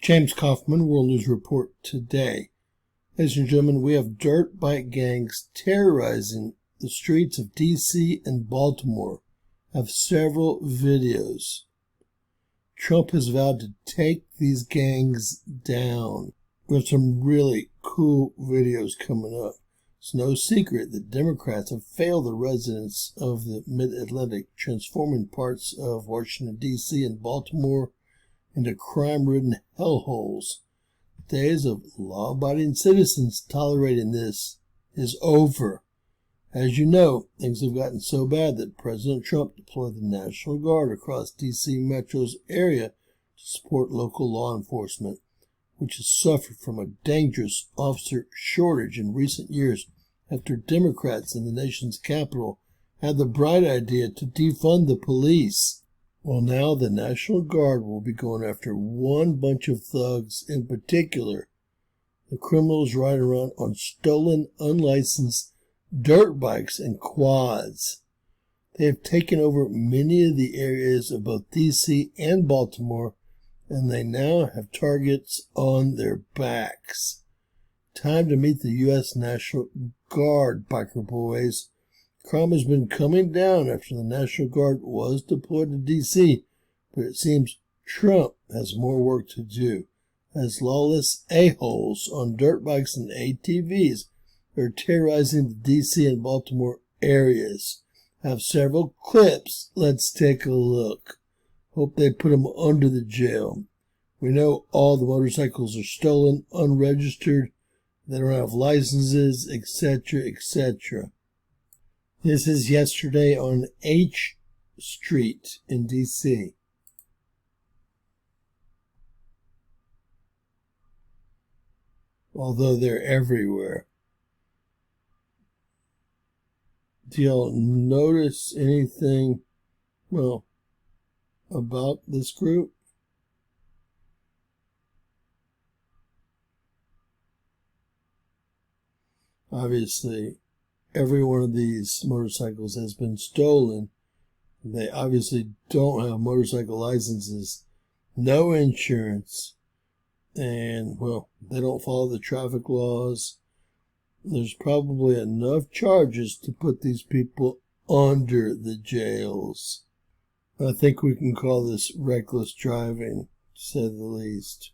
James Kaufman, World News Report today. Ladies and gentlemen, we have dirt bike gangs terrorizing the streets of D.C. and Baltimore. I have several videos. Trump has vowed to take these gangs down. We have some really cool videos coming up. It's no secret that Democrats have failed the residents of the Mid-Atlantic, transforming parts of Washington, D.C. and Baltimore into crime-ridden hellholes. The days of law-abiding citizens tolerating this is over. As you know, things have gotten so bad that President Trump deployed the National Guard across D.C. Metro's area to support local law enforcement, which has suffered from a dangerous officer shortage in recent years after Democrats in the nation's capital had the bright idea to defund the police. Well, now the National Guard will be going after one bunch of thugs in particular, the criminals riding around on stolen, unlicensed dirt bikes and quads. They have taken over many of the areas of both D.C. and Baltimore, and they now have targets on their backs. Time to meet the U.S. National Guard, biker boys. Crime has been coming down after the National Guard was deployed to D.C., but it seems Trump has more work to do, as lawless a-holes on dirt bikes and ATVs are terrorizing the D.C. and Baltimore areas. I have several clips. Let's take a look. Hope they put them under the jail. We know all the motorcycles are stolen, unregistered, they don't have licenses, etc., etc. This is yesterday on H Street in D.C. Although they're everywhere. Do y'all notice anything, about this group? Obviously, every one of these motorcycles has been stolen. They obviously don't have motorcycle licenses, no insurance, and, they don't follow the traffic laws. There's probably enough charges to put these people under the jails. I think we can call this reckless driving, to say the least.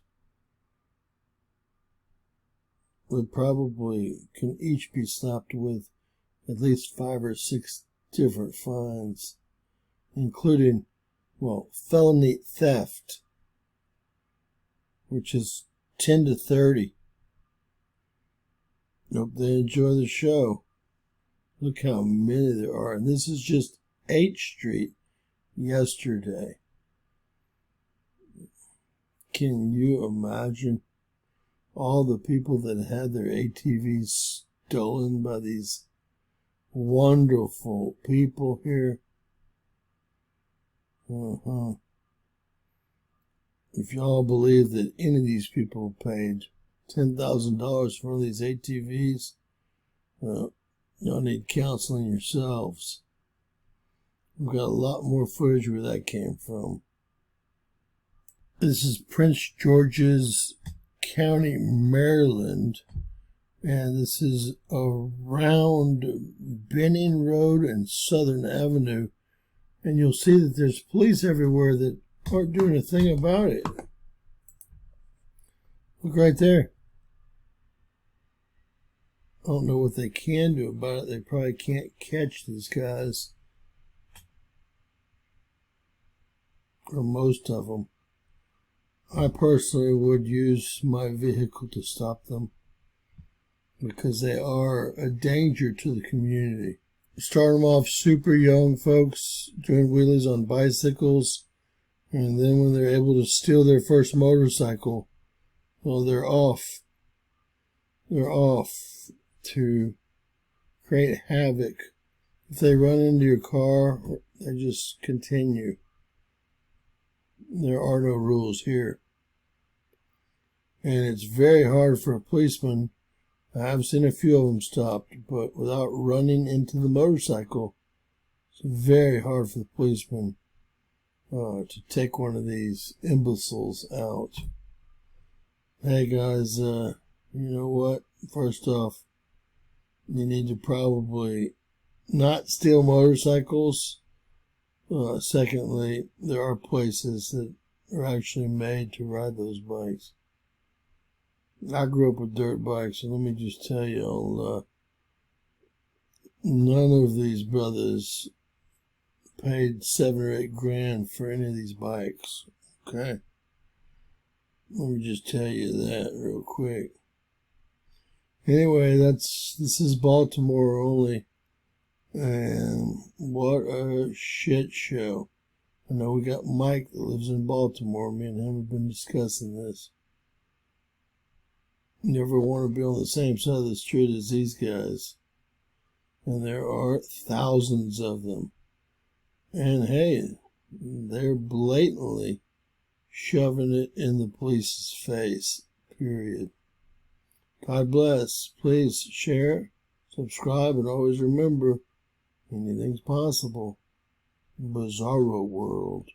We probably can each be slapped with at least 5 or 6 different fines, including, felony theft, which is 10 to 30. Hope they enjoy the show. Look how many there are. And this is just H Street yesterday. Can you imagine all the people that had their ATVs stolen by these wonderful people here? If y'all believe that any of these people paid $10,000 for one of these ATVs, y'all need counseling yourselves. We've got a lot more footage where that came from. This is Prince George's County, Maryland, and this is around Benning Road and Southern Avenue, and you'll see that there's police everywhere that aren't doing a thing about it. Look right there. I don't know what they can do about it. They probably can't catch these guys, or most of them. I personally would use my vehicle to stop them because they are a danger to the community. Start them off super young, folks, doing wheelies on bicycles, and then when they're able to steal their first motorcycle, they're off. They're off to create havoc. If they run into your car, they just continue. There are no rules here. And it's very hard for a policeman. I've seen a few of them stopped, but without running into the motorcycle, it's very hard for the policeman to take one of these imbeciles out. Hey guys, you know what? First off, you need to probably not steal motorcycles. Secondly, there are places that are actually made to ride those bikes. I grew up with dirt bikes, and let me just tell you, none of these brothers paid 7 or 8 grand for any of these bikes. Okay? Let me just tell you that real quick. Anyway, this is Baltimore only, and what a shit show. I know we got Mike that lives in Baltimore. Me and him have been discussing this. You never want to be on the same side of the street as these guys. And there are thousands of them. And hey, they're blatantly shoving it in the police's face, period. God bless. Please share, subscribe, and always remember, anything's possible. Bizarro world.